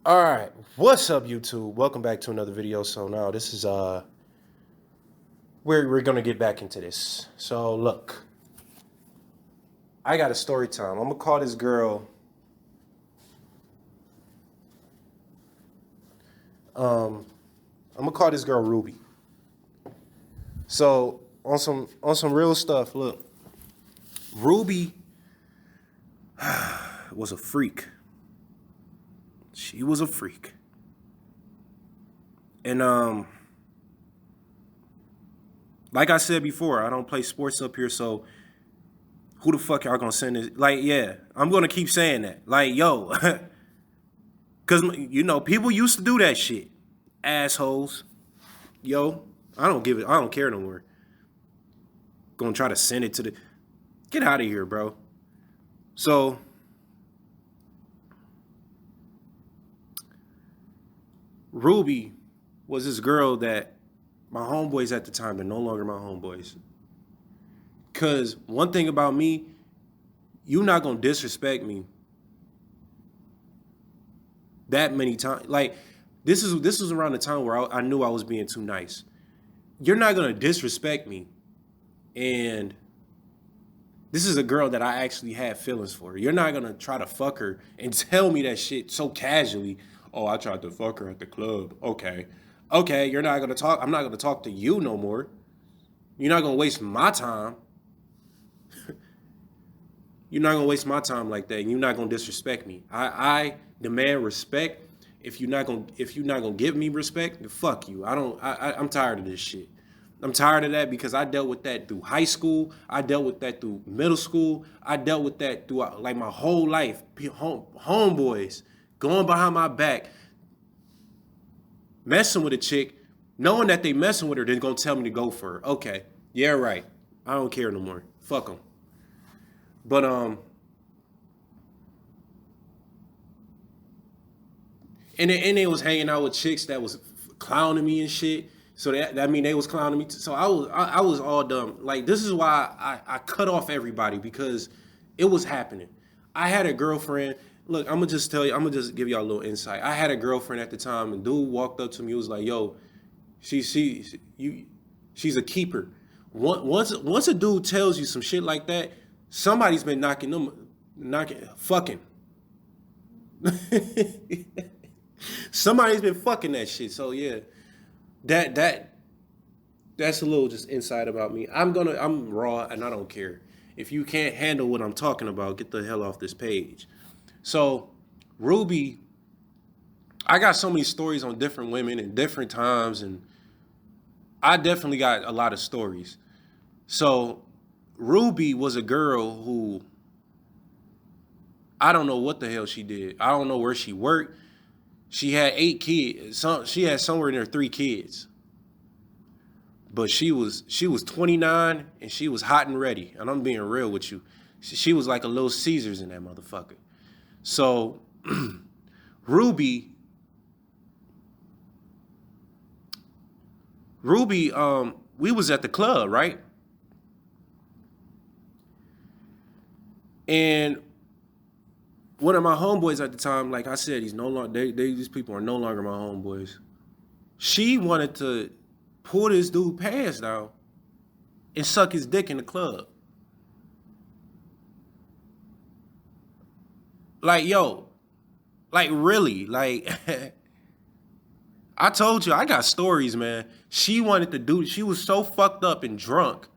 All right, what's up, YouTube? Welcome back to another video. So now this is we're gonna get back into this. So look, I got a story time. I'm gonna call this girl. Um, I'm gonna call this girl Ruby. So on some real stuff. Look, Ruby was a freak. She was a freak, and like I said before, I don't play sports up here, so who the fuck y'all gonna send this? Like, yeah, I'm gonna keep saying that. Like, yo, cause people used to do that shit. Assholes. Yo, I don't give it. I don't care no more. Gonna try to send it to the. Get out of here, bro. So Ruby was this girl that my homeboys at the time, they're no longer my homeboys. Cause one thing about me, you not gonna disrespect me that many times. Like, this is around the time where I knew I was being too nice. You're not gonna disrespect me, and this is a girl that I actually had feelings for. You're not gonna try to fuck her and tell me that shit so casually. Oh, I tried to fuck her at the club. Okay. Okay, you're not gonna talk. I'm not gonna talk to you no more. You're not gonna waste my time. You're not gonna waste my time like that. And you're not gonna disrespect me. I demand respect. If you're not gonna give me respect, then fuck you. I'm tired of this shit. I'm tired of that because I dealt with that through high school. I dealt with that through middle school. I dealt with that through like my whole life. Homeboys going behind my back, messing with a chick, knowing that they messing with her, then gonna tell me to go for her. Okay, yeah, right. I don't care no more. Fuck them. But and they was hanging out with chicks that was clowning me and shit. So that mean they was clowning me. So I was all dumb. Like, this is why I cut off everybody, because it was happening. I had a girlfriend. Look, I'm gonna just tell you. I'm gonna just give y'all a little insight. I had a girlfriend at the time, and dude walked up to me. He was like, "Yo, she's a keeper." Once a dude tells you some shit like that, somebody's been fucking. Somebody's been fucking that shit. So yeah, that that that's a little just insight about me. I'm raw and I don't care. If you can't handle what I'm talking about, get the hell off this page. So Ruby, I got so many stories on different women and different times, and I definitely got a lot of stories. So Ruby was a girl who, I don't know what the hell she did. I don't know where she worked. She had 8 kids. She had somewhere in there 3 kids. But she was 29 and she was hot and ready. And I'm being real with you. She was like a little Caesars in that motherfucker. So Ruby, Ruby, we was at the club, right? And one of my homeboys at the time, like I said, he's no longer. These people are no longer my homeboys. She wanted to pull this dude pants down and suck his dick in the club. Like, yo, like, really, like, I told you, I got stories, man. She wanted to do. She was so fucked up and drunk,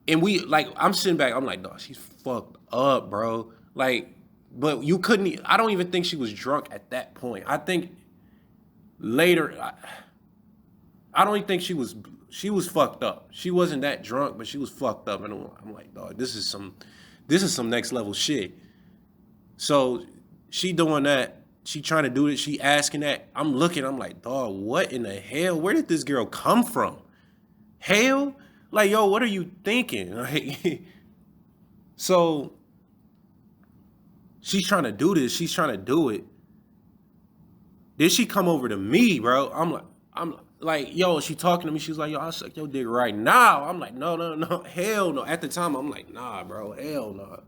and I'm sitting back. I'm like, dog, she's fucked up, bro. Like, but you couldn't. I don't even think she was drunk at that point. I think later. I don't even think she was. She was fucked up. She wasn't that drunk, but she was fucked up, and I'm like, dog, this is some next level shit. So she doing that. She trying to do it. She asking that. I'm looking. I'm like, dog, what in the hell? Where did this girl come from? Hell, like, yo, what are you thinking? Like, so she's trying to do this. She's trying to do it. Then she come over to me, bro. I'm like, yo, she talking to me. She's like, yo, I'll suck your dick right now. I'm like, no, no, no, hell no. At the time, I'm like, nah, bro, hell no.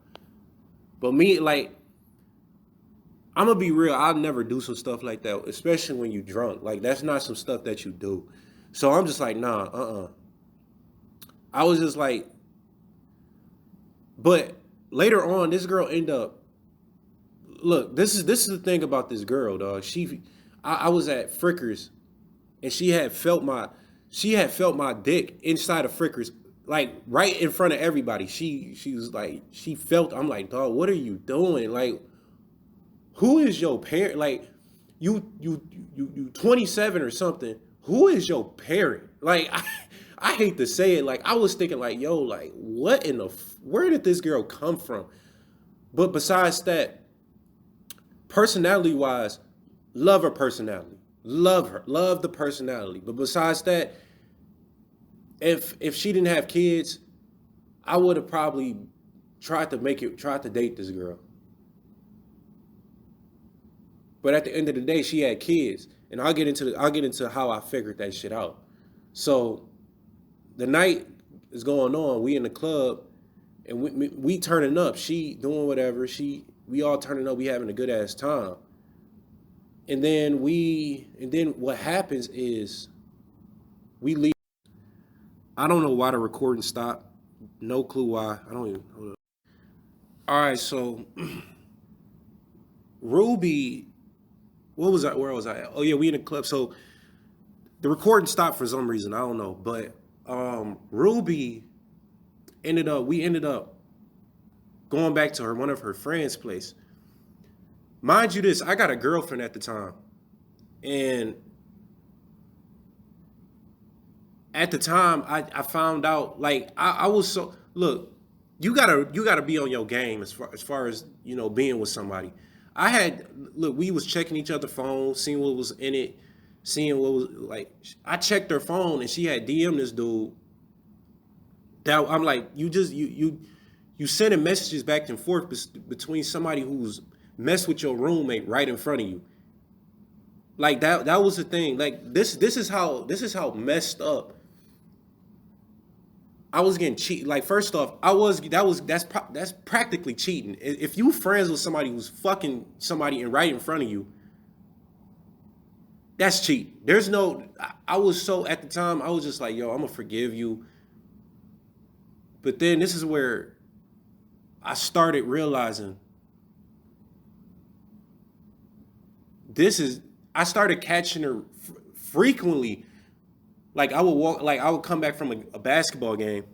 But me, like, I'm gonna be real. I'll never do some stuff like that, especially when you drunk. Like that's not some stuff that you do. So I'm just like, nah, I was just like, but later on, this girl end up. Look, this is the thing about this girl, dog. I was at Frickers, and she had felt my dick inside of Frickers, like right in front of everybody. She was like, she felt. I'm like, dog, what are you doing? Like, who is your parent? Like, you 27 or something. Who is your parent? Like, I hate to say it. Like, I was thinking, like, yo, like, what in the where did this girl come from? But besides that, personality wise, love her personality. Love her. Love the personality. But besides that, if she didn't have kids, I would have probably tried to date this girl. But at the end of the day, she had kids, and I'll get into how I figured that shit out. So the night is going on. We in the club, and we turning up. She doing whatever. We all turning up. We having a good ass time. And then what happens is we leave. I don't know why the recording stopped. No clue why. I don't even. Hold up. All right, so Ruby, what was that? Where was I at? Oh yeah, we in the club. So the recording stopped for some reason. I don't know, but Ruby we ended up going back to one of her friends' place. Mind you, this I got a girlfriend at the time, and at the time I found out like I was so look. You gotta be on your game as far as being with somebody. I had look. We was checking each other's phones, seeing what was in it, seeing what was like. I checked her phone and she had DM this dude. That I'm like, you sending messages back and forth between somebody who's messed with your roommate right in front of you. Like that was the thing. Like this is how messed up I was getting cheated. Like first off, that's practically cheating. If you friends with somebody who's fucking somebody and right in front of you, that's cheating. There's no. I was so at the time I was just like, yo, I'm gonna forgive you. But then this is where I started realizing I started catching her frequently. Like I would come back from a basketball game,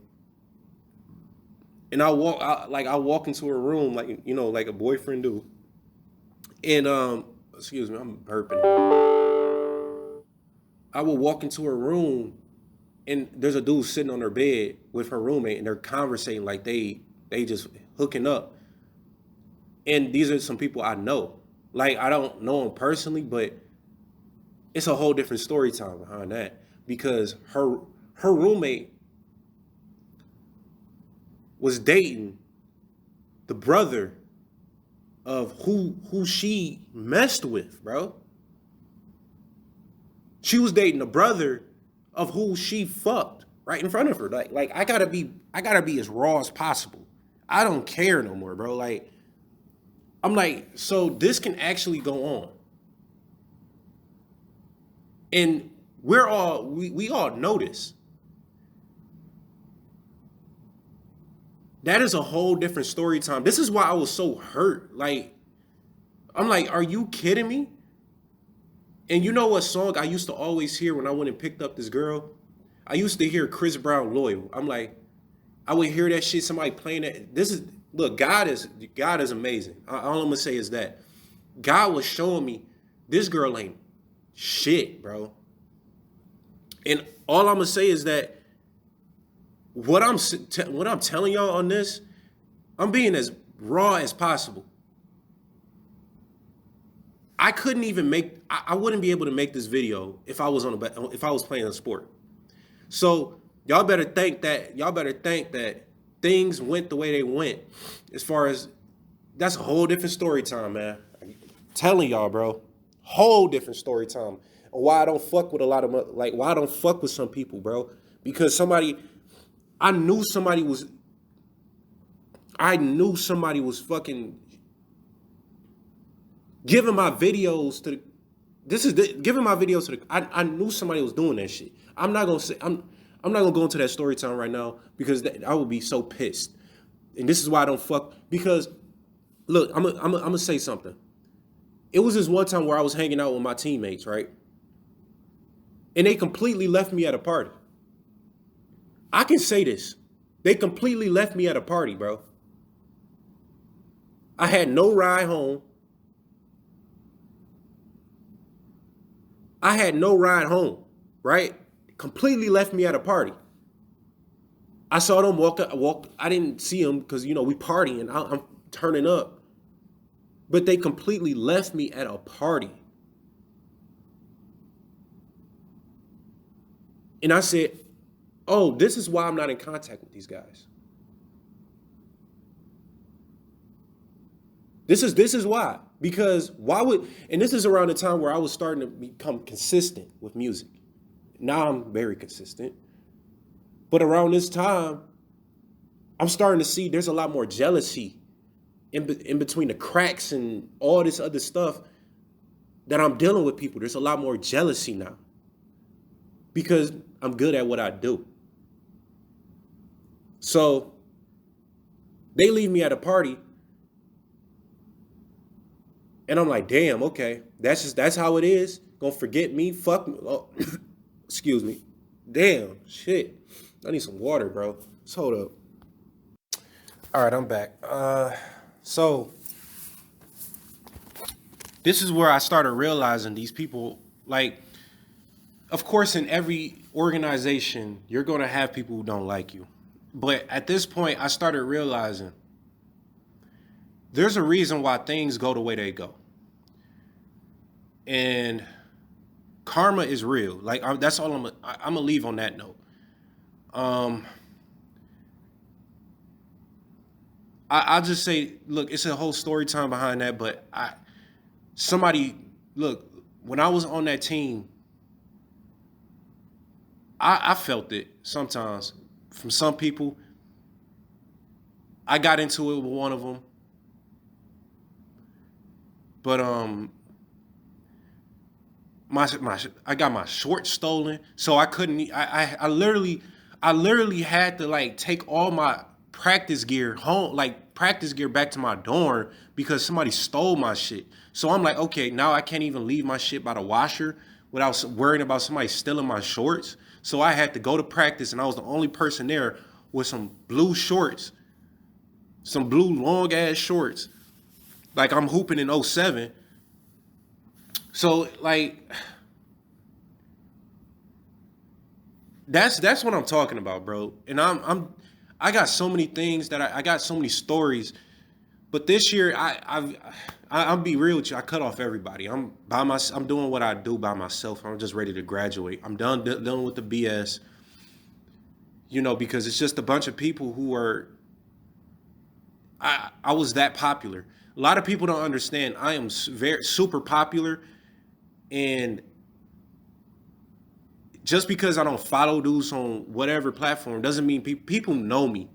and I walk into her room like like a boyfriend do, and excuse me, I'm burping. I would walk into her room, and there's a dude sitting on her bed with her roommate, and they're conversating like they just hooking up, and these are some people I know. Like I don't know them personally, but it's a whole different story time behind that because her roommate was dating the brother of who she messed with, bro. She was dating the brother of who she fucked right in front of her. Like I gotta be as raw as possible. I don't care no more, bro. Like I'm like, so this can actually go on. And we all know this. That is a whole different story time. This is why I was so hurt. Like, I'm like, are you kidding me? And you know what song I used to always hear when I went and picked up this girl? I used to hear Chris Brown Loyal. I'm like, I would hear that shit, somebody playing that. Look, God is amazing. All I'm gonna say is that God was showing me this girl ain't shit, bro. And all I'm gonna say is that what I'm telling y'all on this, I'm being as raw as possible. I couldn't even I wouldn't be able to make this video if I was if I was playing a sport. So y'all better think that things went the way they went. As far as that's a whole different story time, man. I'm telling y'all, bro, whole different story time. Why I don't fuck with why I don't fuck with some people, bro? Because I knew somebody was fucking giving my videos to the, giving my videos to the, I knew somebody was doing that shit. I'm not gonna go into that story time right now because I would be so pissed. And this is why I don't fuck, because look, I'm gonna say something. It was this one time where I was hanging out with my teammates, right? And they completely left me at a party. I can say this. They completely left me at a party, bro. I had no ride home. I had no ride home, right? Completely left me at a party. I saw them walk. I didn't see them because, we partying. I'm turning up. But they completely left me at a party. And I said, oh, this is why I'm not in contact with these guys. This is why. Because why would, and this is around the time where I was starting to become consistent with music. Now I'm very consistent. But around this time, I'm starting to see there's a lot more jealousy in between the cracks and all this other stuff that I'm dealing with people. There's a lot more jealousy now because I'm good at what I do. So they leave me at a party and I'm like, damn, okay, that's how it is. Gonna forget me, fuck me. Oh, excuse me. Damn, shit. I need some water, bro. Let's hold up. All right, I'm back. So this is where I started realizing these people, like, of course, in every organization, you're going to have people who don't like you. But at this point, I started realizing there's a reason why things go the way they go. And karma is real. Like, that's all I'm going to leave on that note. I'll just say, look, it's a whole story time behind that, but look, when I was on that team, I felt it sometimes from some people. I got into it with one of them, but I got my shorts stolen, so I couldn't. I literally had to like take all my practice gear home, like practice gear back to my dorm because somebody stole my shit. So I'm like, okay, now I can't even leave my shit by the washer without worrying about somebody stealing my shorts. So I had to go to practice and I was the only person there with some blue shorts, some blue long ass shorts. Like I'm hooping in '07. So like that's what I'm talking about, bro. And I got so many things that I got so many stories. But this year I'll be real with you. I cut off everybody. I'm doing what I do by myself. I'm just ready to graduate. I'm done with the BS. Because it's just a bunch of people who are. I was that popular. A lot of people don't understand. I am super popular, and just because I don't follow dudes on whatever platform doesn't mean people know me.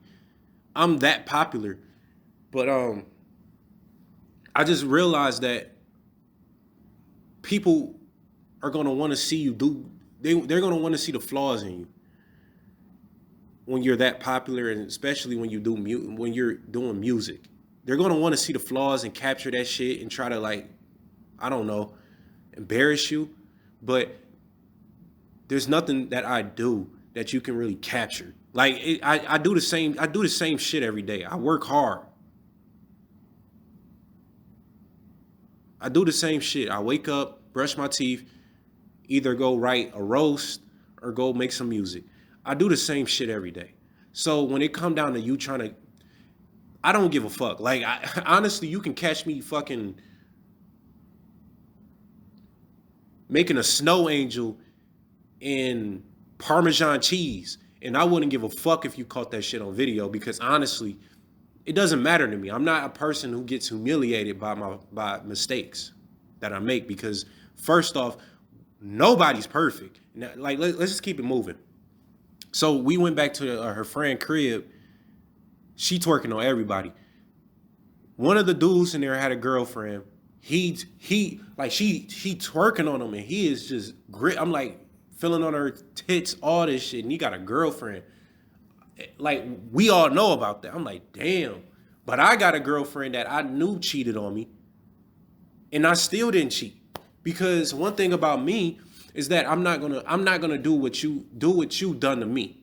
I'm that popular. But I just realized that people are gonna want to see you do. They're gonna want to see the flaws in you when you're that popular, and especially when when you're doing music. They're gonna want to see the flaws and capture that shit and try to I don't know, embarrass you. But there's nothing that I do that you can really capture. I do the same. I do the same shit every day. I work hard. I do the same shit. I wake up, brush my teeth, either go write a roast or go make some music. I do the same shit every day. So when it come down to you trying to, I don't give a fuck. Honestly, you can catch me fucking making a snow angel in Parmesan cheese, and I wouldn't give a fuck if you caught that shit on video because honestly, it doesn't matter to me. I'm not a person who gets humiliated by mistakes that I make because first off, nobody's perfect. Now, let's just keep it moving. So we went back to her friend crib. She twerking on everybody. One of the dudes in there had a girlfriend. he like she twerking on him and he is just grit. I'm like feeling on her tits, all this shit, and he got a girlfriend. Like we all know about that. I'm like, damn. But I got a girlfriend that I knew cheated on me, and I still didn't cheat. Because one thing about me is that I'm not gonna do what you done to me.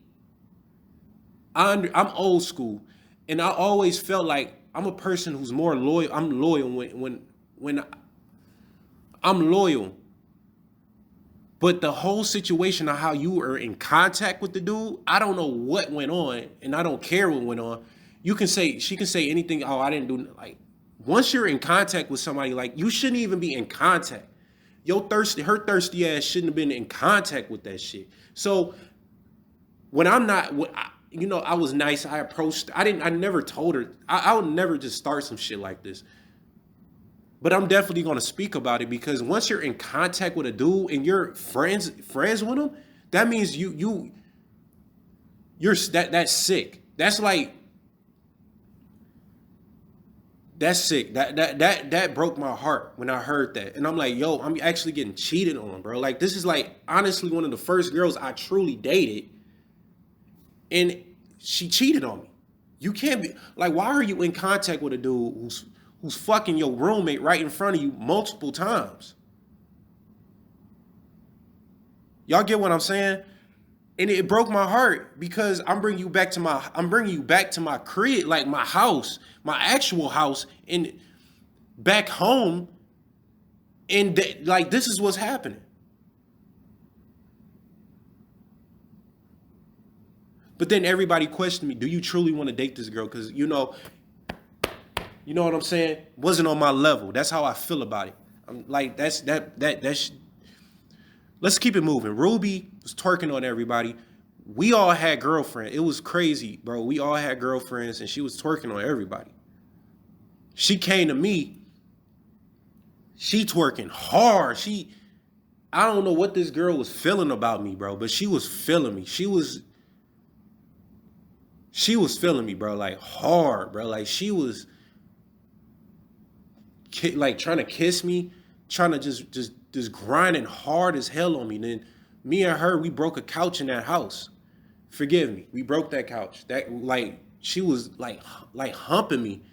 I'm old school, and I always felt like I'm a person who's more loyal. I'm loyal when I'm loyal. But the whole situation of how you were in contact with the dude, I don't know what went on, and I don't care what went on. She can say anything. Oh, I didn't do like. Once you're in contact with somebody, like you shouldn't even be in contact. Her thirsty ass shouldn't have been in contact with that shit. So when I'm not, I was nice. I approached. I never told her. I would never just start some shit like this. But I'm definitely gonna speak about it because once you're in contact with a dude and you're friends with him, that means that's sick. That's sick. That broke my heart when I heard that. And I'm like, yo, I'm actually getting cheated on, bro. Like this is like honestly one of the first girls I truly dated, and she cheated on me. You can't be like, why are you in contact with a dude who's fucking your roommate right in front of you multiple times? Y'all get what I'm saying? And it broke my heart because I'm bringing you back to my crib, like my house, my actual house, and back home, and like this is what's happening. But then everybody questioned me, do you truly want to date this girl? Because you know what I'm saying? Wasn't on my level. That's how I feel about it. I'm like, that's. Let's keep it moving. Rubi was twerking on everybody. We all had girlfriends. It was crazy, bro. We all had girlfriends, and she was twerking on everybody. She came to me. She twerking hard. I don't know what this girl was feeling about me, bro, but she was feeling me. She was feeling me, bro, like hard, bro. Like she was like trying to kiss me, trying to just grinding hard as hell on me. Then me and her, we broke a couch in that house. Forgive me, we broke that couch. That like she was like humping me,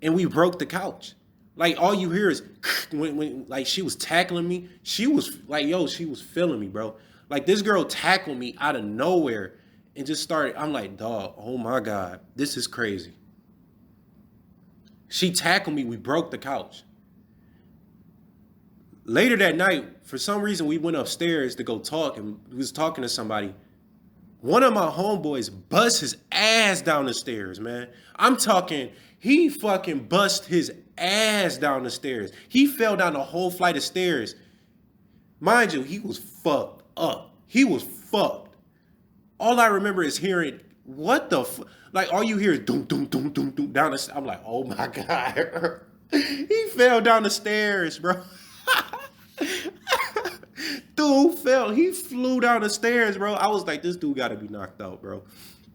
and we broke the couch. Like all you hear is when like she was tackling me. She was like, yo, she was feeling me, bro. Like this girl tackled me out of nowhere and just started. I'm like, dog, oh my God, this is crazy. She tackled me. We broke the couch. Later that night, for some reason, we went upstairs to go talk, and we was talking to somebody. One of my homeboys bust his ass down the stairs, man. I'm talking, he fucking bust his ass down the stairs. He fell down the whole flight of stairs. Mind you, he was fucked up. He was fucked. All I remember is hearing, what the fuck? Like, all you hear is doom, doom, doom, doom, doom down the stairs. I'm like, oh my God. He fell down the stairs, bro. Dude fell. He flew down the stairs, bro. I was like, this dude got to be knocked out, bro.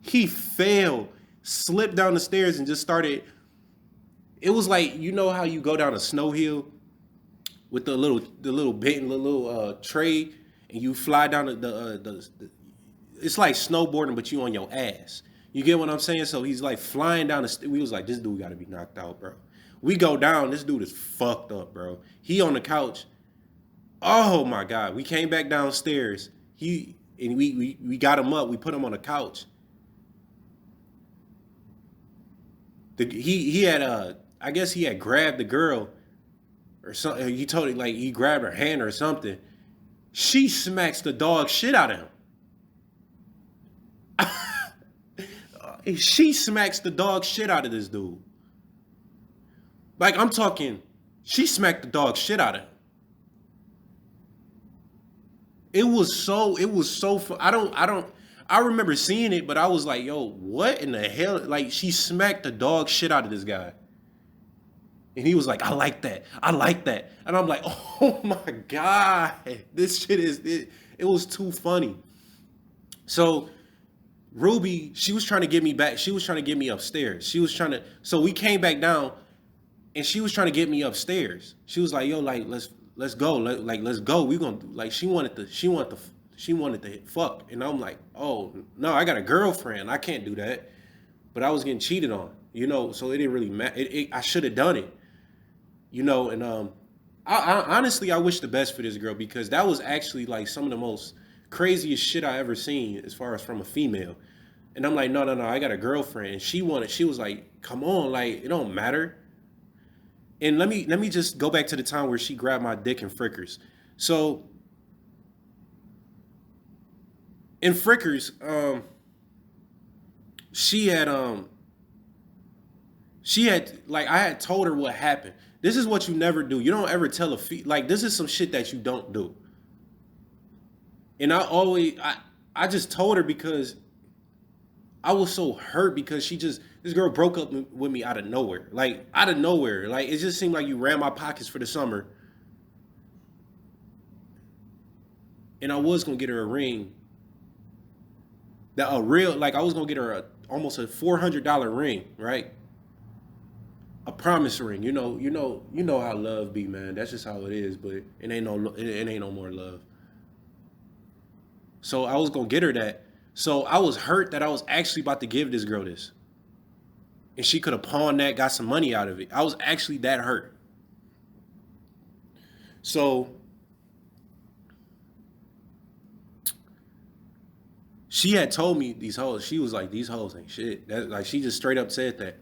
He fell, slipped down the stairs, and just started. It was like, you know how you go down a snow hill with the little tray, and you fly down the it's like snowboarding, but you on your ass. You get what I'm saying? So he's like flying down the. We was like, this dude got to be knocked out, bro. We go down. This dude is fucked up, bro. He on the couch. Oh my God. We came back downstairs. We got him up. We put him on the couch. He had I guess he had grabbed the girl or something. He told it like he grabbed her hand or something. She smacks the dog shit out of him. She smacks the dog shit out of this dude. Like I'm talking, she smacked the dog shit out of him. It was so I remember seeing it, but I was like, yo, what in the hell? Like she smacked the dog shit out of this guy. And he was like, I like that. I like that. And I'm like, oh my God, this shit it was too funny. So Rubi, she was trying to get me back. She was trying to get me upstairs. So we came back down. and she was trying to get me upstairs. She was like, "Yo, like let's go, let's go. We gonna like." She wanted to hit fuck, and I'm like, "Oh no, I got a girlfriend. I can't do that." But I was getting cheated on, so it didn't really matter. I should have done it, and I honestly I wish the best for this girl because that was actually like some of the most craziest shit I ever seen as far as from a female. And I'm like, no, no, no, I got a girlfriend. She was like, come on, like it don't matter. And let me just go back to the time where she grabbed my dick in Frickers. So in Frickers, she had like I had told her what happened. This is what you never do. You don't ever tell like this is some shit that you don't do. And I just told her because I was so hurt because this girl broke up with me out of nowhere. Like out of nowhere. Like it just seemed like you ran my pockets for the summer. And I was gonna get her a ring. I was gonna get her almost a $400 ring, right? A promise ring. You know how love be, man. That's just how it is. But it ain't no more love. So I was gonna get her that. So I was hurt that I was actually about to give this girl this, and she could have pawned that, got some money out of it. I was actually that hurt. So she had told me these hoes. She was like, these hoes ain't shit. Like she just straight up said that.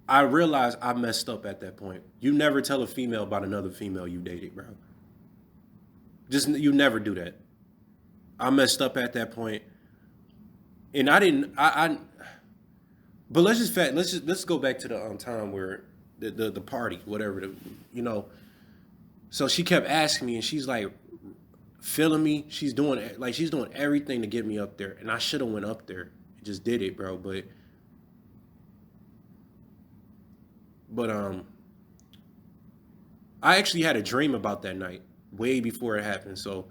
I realized I messed up at that point. You never tell a female about another female you dated, bro. Just you never do that. I messed up at that point, and I didn't. But let's go back to the time where the party, whatever you know. So she kept asking me, and she's like feeling me. She's doing everything to get me up there, and I should have went up there and just did it, bro. But I actually had a dream about that night way before it happened. So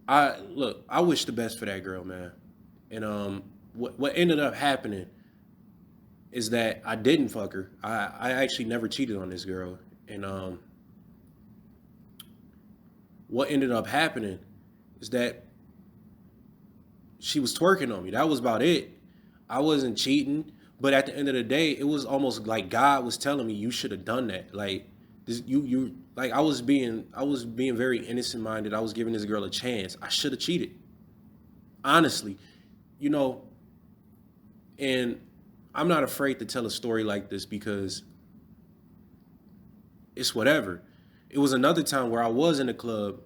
I wish the best for that girl, man. And what ended up happening is that I didn't fuck her. I actually never cheated on this girl. And what ended up happening is that she was twerking on me. That was about it. I wasn't cheating, but at the end of the day, it was almost like God was telling me you should have done that. Like this, you like I was being very innocent minded. I was giving this girl a chance. I should have cheated. Honestly, you know, and I'm not afraid to tell a story like this because it's whatever. It was another time where I was in the club,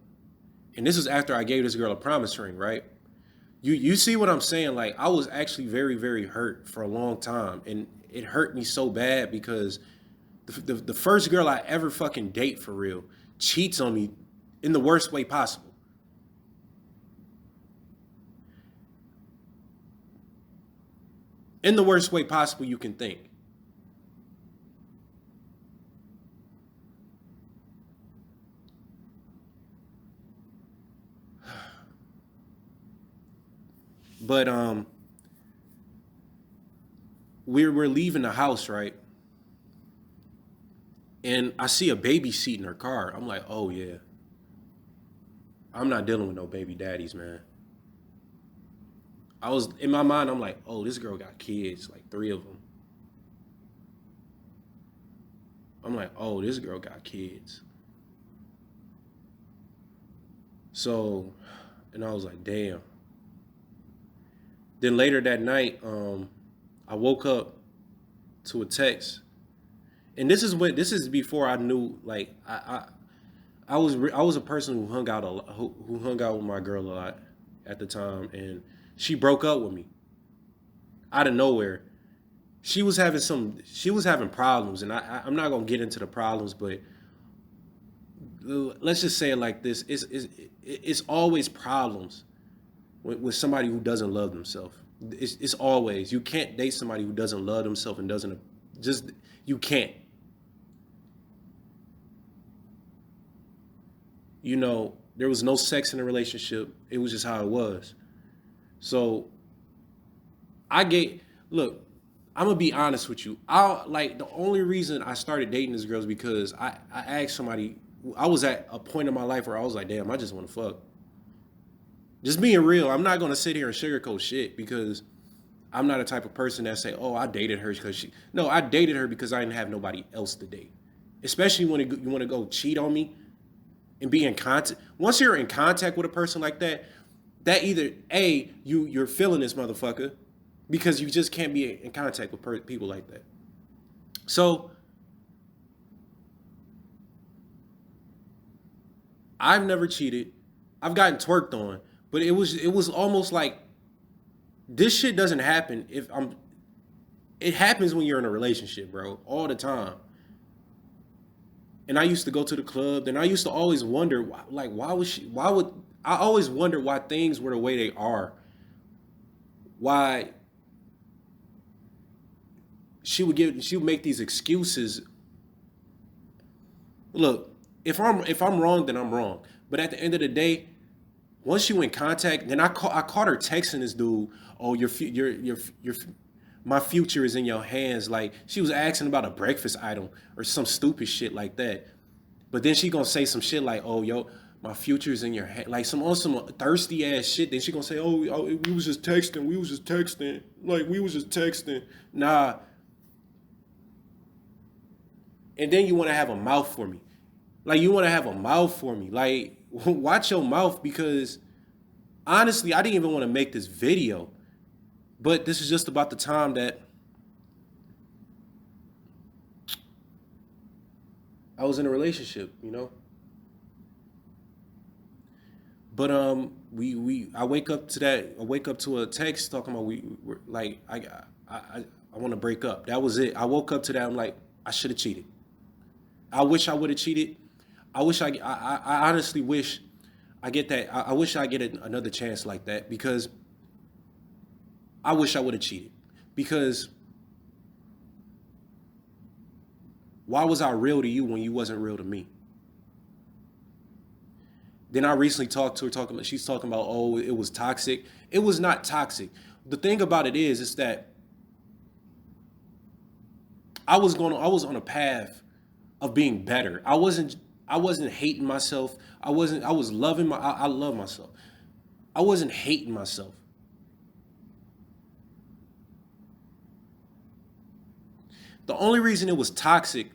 and this was after I gave this girl a promise ring, right? You see what I'm saying? Like I was actually very, very hurt for a long time, and it hurt me so bad because the first girl I ever fucking date for real cheats on me in the worst way possible. In the worst way possible you can think. But we're leaving the house, right? And I see a baby seat in her car. I'm like, oh yeah. I'm not dealing with no baby daddies, man. I was in my mind, I'm like, oh, this girl got kids, like 3 of them. I'm like, oh, this girl got kids. So, and I was like, damn. Then later that night, I woke up to a text, and this is before I knew like I was a person who hung out who hung out with my girl a lot at the time, and she broke up with me out of nowhere. She was having problems, and I'm not gonna get into the problems, but let's just say it like this: it's always problems with somebody who doesn't love themselves. It's always you can't date somebody who doesn't love themselves and doesn't just you can't. There was no sex in the relationship. It was just how it was. So I gave look, I'm gonna be honest with you. I like the only reason I started dating this girl is because I asked somebody. I was at a point in my life where I was like, damn, I just want to fuck. Just being real. I'm not gonna sit here and sugarcoat shit because I'm not a type of person that say, oh, I dated her because she. No, I dated her because I didn't have nobody else to date. Especially when you want to go cheat on me and be in contact. Once you're in contact with a person like that, that either a you're feeling this motherfucker because you just can't be in contact with people like that. So I've never cheated. I've gotten twerked on, but it was almost like this shit doesn't happen if I'm. It happens when you're in a relationship, bro, all the time. And I used to go to the club, and I used to always wonder, like, why was she? Why would I always wonder why things were the way they are? Why she would make these excuses. Look, if I'm wrong, then I'm wrong. But at the end of the day, once you in contact, then I caught her texting this dude. Oh, my future is in your hands. Like she was asking about a breakfast item or some stupid shit like that. But then she gonna say some shit like, "Oh, yo, my future is in your hand," like some on some thirsty ass shit. Then she gonna say, "Oh, we was just texting. We was just texting. Like we was just texting." Nah. And then you want to have a mouth for me. Like you want to have a mouth for me. Like watch your mouth because honestly, I didn't even want to make this video. But this is just about the time that I was in a relationship, you know. But we I wake up to that. I wake up to a text talking about we're like I want to break up. That was it. I woke up to that. I'm like I should have cheated. I wish I would have cheated. I honestly wish I get that. I wish I get another chance like that because I wish I would have cheated because why was I real to you when you wasn't real to me? Then I recently talked to her talking about she's talking about oh it was toxic. It was not toxic. The thing about it is that I was on a path of being better. I wasn't hating myself. I was loving I love myself. I wasn't hating myself. The only reason it was toxic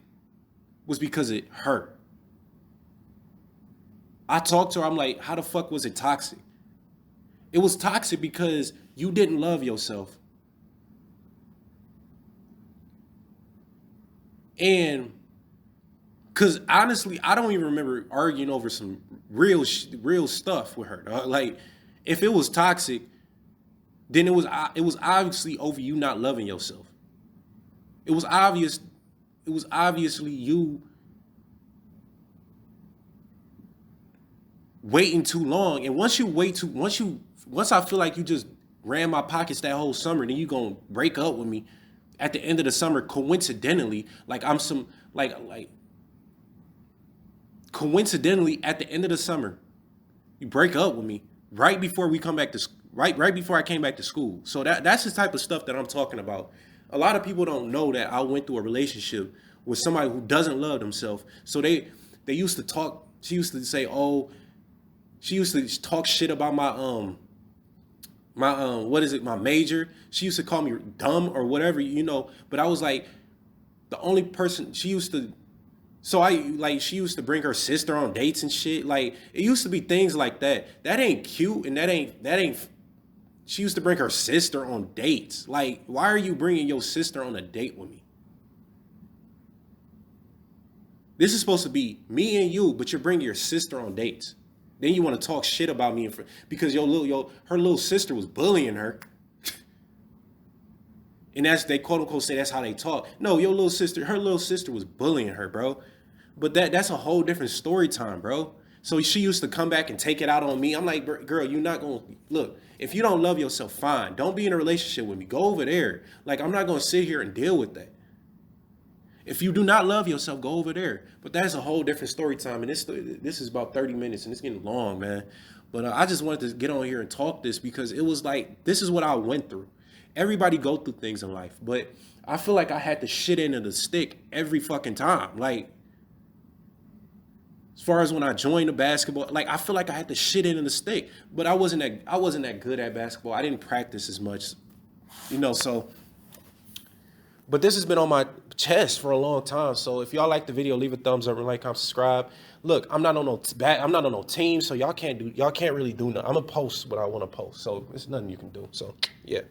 was because it hurt. I talked to her, I'm like, how the fuck was it toxic? It was toxic because you didn't love yourself. And because honestly, I don't even remember arguing over some real stuff with her. Dog. Like, if it was toxic, then it was obviously over you not loving yourself. It was obvious. It was obviously you waiting too long. And once I feel like you just ran my pockets that whole summer, then you gonna break up with me at the end of the summer coincidentally, like I'm some like coincidentally at the end of the summer, you break up with me right before we come back to right before I came back to school. So that's the type of stuff that I'm talking about. A lot of people don't know that I went through a relationship with somebody who doesn't love themselves. So they used to talk. She used to say, "Oh," she used to talk shit about my what is it? My major. She used to call me dumb or whatever, you know. But I was like the only person she used to. So she used to bring her sister on dates and shit. Like it used to be things like that. That ain't cute and that ain't. She used to bring her sister on dates. Like, why are you bringing your sister on a date with me? This is supposed to be me and you, but you're bringing your sister on dates. Then you want to talk shit about me because her little sister was bullying her, and that's they quote unquote say that's how they talk. No, her little sister was bullying her, bro. But that's a whole different story time, bro. So she used to come back and take it out on me. I'm like, girl, you're not gonna look. If you don't love yourself, fine. Don't be in a relationship with me. Go over there. Like I'm not gonna sit here and deal with that. If you do not love yourself, go over there. But that's a whole different story time. And this is about 30 minutes and it's getting long, man. But I just wanted to get on here and talk this because it was like, this is what I went through. Everybody go through things in life, but I feel like I had the shit end of the stick every fucking time. Like, as far as when I joined the basketball, like I feel like I had the shit end of the stick, but I wasn't that good at basketball. I didn't practice as much, so but this has been on my chest for a long time. So if y'all like the video, leave a thumbs up and like, comment, subscribe. Look, I'm not on no team, so y'all can't really do nothing. I'm gonna post what I want to post. So there's nothing you can do. So yeah.